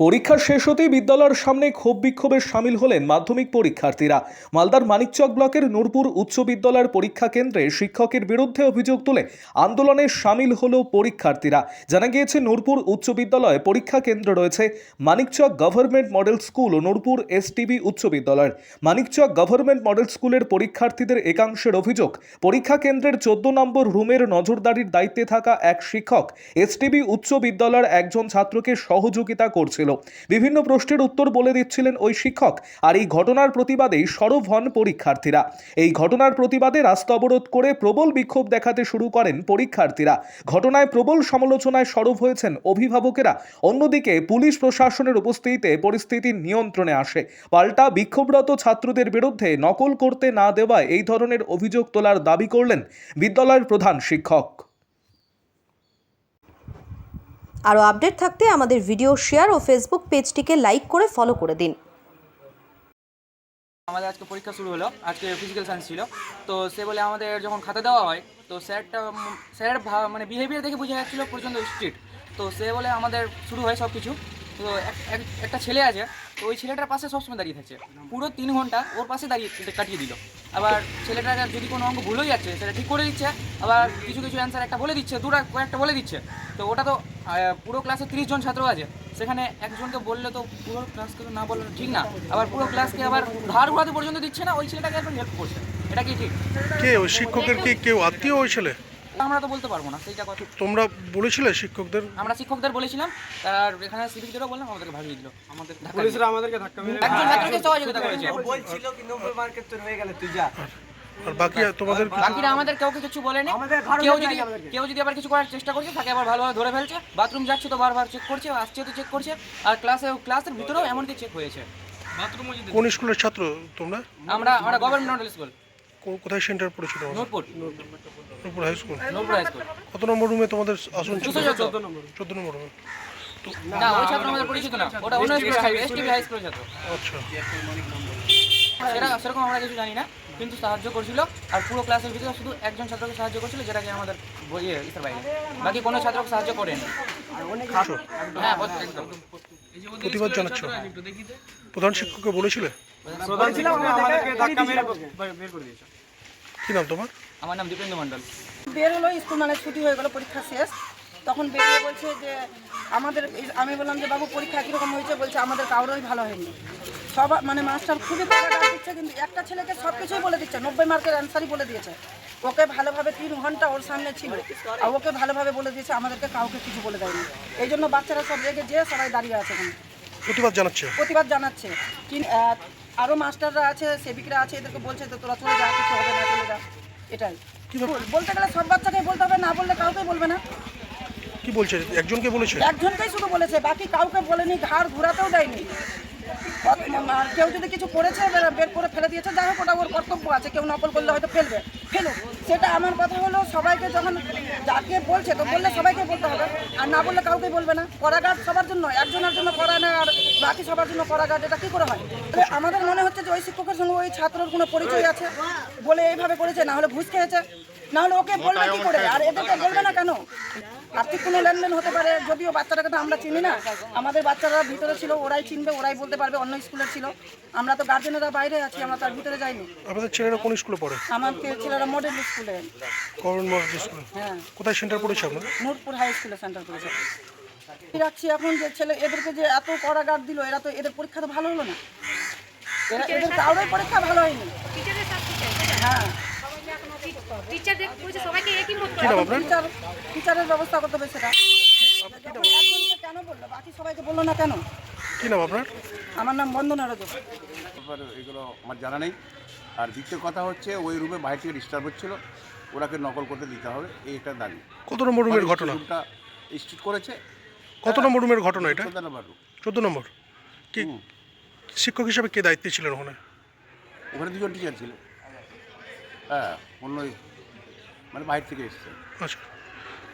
পরীক্ষা শেষ হতেই বিদ্যালয়ের সামনে ক্ষোভ বিক্ষোভে সামিল হলেন মাধ্যমিক পরীক্ষার্থীরা। মালদার মানিকচক ব্লকের নূরপুর উচ্চ বিদ্যালয়ের পরীক্ষা কেন্দ্রে শিক্ষকের বিরুদ্ধে অভিযোগ তুলে আন্দোলনে সামিল হলো পরীক্ষার্থীরা। জানা গিয়েছে, নূরপুর উচ্চ বিদ্যালয়ে পরীক্ষা কেন্দ্র রয়েছে মানিকচক গভর্নমেন্ট মডেল স্কুল ও নূরপুর এসটিবি উচ্চ বিদ্যালয়ের। মানিকচক গভর্নমেন্ট মডেল স্কুলের পরীক্ষার্থীদের একাংশের অভিযোগ, পরীক্ষা কেন্দ্রের 14 নম্বর রুমের নজরদারির দায়িত্বে থাকা এক শিক্ষক এসটিবি উচ্চ বিদ্যালয়ের একজন ছাত্রকে সহযোগিতা করছিল। বিভিন্ন প্রশ্নের উত্তর বলে দিচ্ছিলেন ওই শিক্ষক। আর এই ঘটনার প্রতিবাদেই সরব হন পরীক্ষার্থীরা। এই ঘটনার প্রতিবাদে রাস্তা অবরোধ করে প্রবল বিক্ষোভ দেখাতে শুরু করেন পরীক্ষার্থীরা। ঘটনায় প্রবল সমালোচনায় সরব হয়েছেন অভিভাবকেরা। অন্যদিকে পুলিশ প্রশাসনের উপস্থিতিতে পরিস্থিতি নিয়ন্ত্রণে আসে। পাল্টা বিক্ষোভরত ছাত্রদের বিরুদ্ধে নকল করতে না দেওয়ায় এই ধরনের অভিযোগ তোলার দাবি করলেন বিদ্যালয়ের প্রধান শিক্ষক। আরও আপডেট থাকতে আমাদের ভিডিও শেয়ার ও ফেসবুক পেজটিকে লাইক করে ফলো করে দিন। আমাদের আজকে পরীক্ষা শুরু হলো, আজকে ফিজিক্যাল সায়েন্স ছিল। তো সে বলে আমাদের যখন খাতা দেওয়া হয়, তো স্যারের মানে বিহেভিয়ার দেখে বোঝা যাচ্ছিলো প্রচণ্ড স্ট্রিক্ট। তো সে বলে আমাদের শুরু হয় সব কিছু। তো একটা ছেলে আছে, তো ওই ছেলেটার পাশে সবসময় দাঁড়িয়ে থাকছে, পুরো 3 ঘন্টা ওর পাশে দাঁড়িয়ে কাটিয়ে দিল। আবার ছেলেটার যদি কোনো অঙ্ক ভুল হয়ে যাচ্ছে সেটা ঠিক করে দিচ্ছে, আবার কিছু কিছু অ্যান্সার একটা বলে দিচ্ছে, কয়েকটা বলে দিচ্ছে। তো ওটা তো পুরো ক্লাসে 30 জন ছাত্র আছে, সেখানে একজনকে বললে তো পুরো ক্লাসকে তো না বললে ঠিক না। আবার পুরো ক্লাসকে আবার ধার ঘোরাতে পর্যন্ত দিচ্ছে না, ওই ছেলেটাকে একটু হেল্প করছে। এটা কি ঠিক? কে ওই শিক্ষকের কি কেউ আত্মীয় ওই ছেলে? আমরা তো বলতে পারবো না সেইটা কথা। তোমরা বলেছিলে শিক্ষকদের? আমরা শিক্ষকদের বলেছিলাম, আর এখানে সিভিকদেরও বললাম, আমাদেরকে ভাগিয়ে দিল। আমাদের পুলিশরা আমাদেরকে ধাক্কা মেরে একজন ছাত্রকে সহযোগিতা করেছে। বলছিল কি 90 মার্কেট তোর হয়ে গেল, তুই যা। আর বাকি তোমাদের বাকিরা আমাদের কাউকে কিছু বলেনি। কেউ যদি আবার কিছু করার চেষ্টা করছে তাকে আবার ভালোভাবে ধরে ফেলছে। বাথরুম যাচ্ছে তো বারবার চেক করছে, আসছে তো চেক করছে। আর ক্লাসের ভিতরেও এমনকি চেক হয়েছে। কোন স্কুলের ছাত্র তোমরা? আমরা গভর্নমেন্ট মডেল স্কুল। কোথায় সেন্টার পড়েছিল? Nurpur high school. Nurpur high school. কত নম্বর রুমে তোমাদের আসন ছিল? 14 নম্বর রুমে। না, ওই ছাত্র আমাদের পরিচিত না, ওটা অন্য স্কুল, এসটিবি হাই স্কুলের ছাত্র। আচ্ছা, সেরকম আমরা কিছু জানি না, কিন্তু সাহায্য করছিল। আর পুরো ক্লাসের ভিতরে শুধু একজন ছাত্রকে সাহায্য করছিল, যেটাকে আমাদের ইসের বাইরে। বাকি কোনো ছাত্রকে সাহায্য করেনি। হ্যাঁ, একদম। প্রতিবাদ জানাচ্ছ? প্রধান শিক্ষককে বলেছিলে? বলছিলাম আমাদেরকে ধাক্কা মেরে বের করে দিয়েছে। কি নাম তোমার? আমার নাম দীপেন্দ্র মণ্ডল। বের হলো, স্কুল মানে ছুটি হয়ে গেল, পরীক্ষা শেষ। তখন বেরিয়ে বলছে যে আমি বললাম যে বাবু পরীক্ষা কীরকম হয়েছে? বলছে আমাদের কারোরই ভালো হয়নি। মানে মাস্টার খুবই প্যারাগ্রাফ দিচ্ছে, কিন্তু একটা ছেলেকে সব কিছুই বলে দিচ্ছে, 90 মার্কের অ্যান্সারই বলে দিয়েছে। ওকে ভালোভাবে 3 ঘন্টা ওর সামনে ছিল, আর ওকে ভালোভাবে বলে দিয়েছে, আমাদেরকে কাউকে কিছু বলে দেয়নি। এই জন্য বাচ্চারা সব রেগে যেয়ে সবাই দাঁড়িয়ে আছে এখানে, প্রতিবাদ জানাচ্ছে। আরও মাস্টাররা আছে, সেবিকরা আছে, এদেরকে বলছে তো তোরা চলে যা, কিছু হবে না, চলে যা। এটাই বলতে গেলে সব বাচ্চাকেই বলতে হবে, না বললে কাউকে বলবে না। কি বলছে? একজনকে বলেছে? একজনকেই শুধু বলেছে, বাকি কাউকে বলেনি, ঘাড় ঘোরাতেও দেয়নি। আর কেউ যদি কিছু করেছে বের করে ফেলে দিয়েছে, যাই হোক ওটা ওর কর্তব্য আছে, কেউ নকল করলে হয়তো ফেলুক। সেটা আমার কথা হলো, সবাইকে যখন যাকে বলছে তো বললে সবাইকে বলতে হবে, আর না বললে কাউকে বলবে না। কড়াঘাট সবার জন্য, একজনের জন্য কড়া না আর বাকি সবার জন্য কড়াঘাট, এটা কী করে হয়? আমাদের মনে হচ্ছে যে ওই শিক্ষকের সঙ্গে ওই ছাত্রের কোনো পরিচয় আছে বলে এইভাবে করেছে, না হলে ঘুষ খেয়েছে, না হলে ওকে বলবে কী করে? আর এদেরকে বলবে না কেন? আর্থিক কোনো লেনদেন হতে পারে, যদিও বাচ্চাটাকে তো আমরা চিনি না। আমাদের বাচ্চারা ভিতরে ছিল, ওরাই চিনবে, ওরাই বলতে পারবে। অন্য স্কুলের ছিল, আমরা তো গার্জেনেরা বাইরে আছি, আমরা তার ভিতরে যাইনি। আপনাদের ছেলেরা কোন স্কুলে পড়ে? আমাদের ছেলেরা মডেল স্কুলে। গভর্নমেন্ট মডেল স্কুলে? হ্যাঁ। কোথায় সেন্টার পড়েছে আপনাদের? নূরপুর হাই স্কুলে সেন্টার করেছে। রাখছি এখন যে ছেলে এদেরকে যে এত কড়া গার্ড দিল, এরা তো এদের পরীক্ষা তো ভালো হলো না, এদের কারোর পরীক্ষা ভালো হয়নি। হ্যাঁ, টিচারের ব্যবস্থা করতে হবে সেটা। কেন বললো, বাকি সবাইকে বললো না কেন? কি নাম আপনার? আমার নাম বন্দনা রাজ। এগুলো আমার জানা নেই। আর দ্বিতীয় কথা হচ্ছে, ওই রুমে বাইরে থেকে ডিস্টার্ব হচ্ছিল, ওরাকে নকল করতে দিতে হবে, এইটা দাবি। কত নম্বর রুমের ঘটনা? স্ট্রিট করেছে। কত নম্বর রুমের ঘটনা এটা? 14 নম্বর রুম। 14 নম্বর। কি শিক্ষক হিসাবে কে দায়িত্বে ছিলেন ওখানে? ওখানে 2জন টিচার ছিল। হ্যাঁ, অন্য মানে বাইরে থেকে এসছে। আচ্ছা,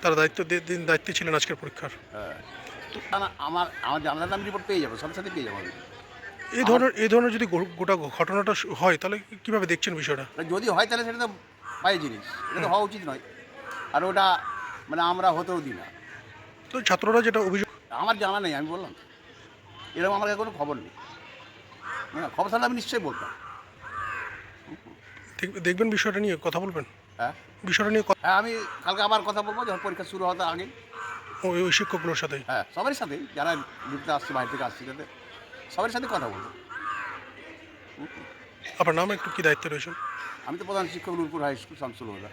তারা দায়িত্বে ছিলেন আজকের পরীক্ষার? হ্যাঁ, আমার জানার আমি রিপোর্ট পেয়ে যাবো, সাথে সাথে পেয়ে যাবো আমি। এই ধরনের যদি গোটা ঘটনাটা হয়, তাহলে কিভাবে দেখছেন বিষয়টা? যদি হয় তাহলে সেটা তো বাজে জিনিস, এটা তো হওয়া উচিত নয়। আর ওটা মানে আমরা হতেও দিই না। তো ছাত্ররা যেটা অভিযোগ, আমার জানা নেই, আমি বললাম। এরকম আমার কাছে কোনো খবর নেই। হ্যাঁ, খবর থাকলে আমি নিশ্চয়ই বলতাম। দেখবেন বিষয়টা নিয়ে কথা বলবেন, হ্যাঁ বিষয়টা নিয়ে হ্যাঁ, আমি কালকে আবার কথা বলবো যখন পরীক্ষা শুরু হতে আগে। ওই শিক্ষকগুলোর সাথে। হ্যাঁ, সবারই সাথেই, যারা ঘুরতে আসছে বাইরে থেকে আসছে, যাতে সবার সাথে কথা বলবো। আপনার নাম একটু কি দায়িত্বে রয়েছেন? আমি তো প্রধান শিক্ষক নূরপুর হাই স্কুল শামসুল হুদা।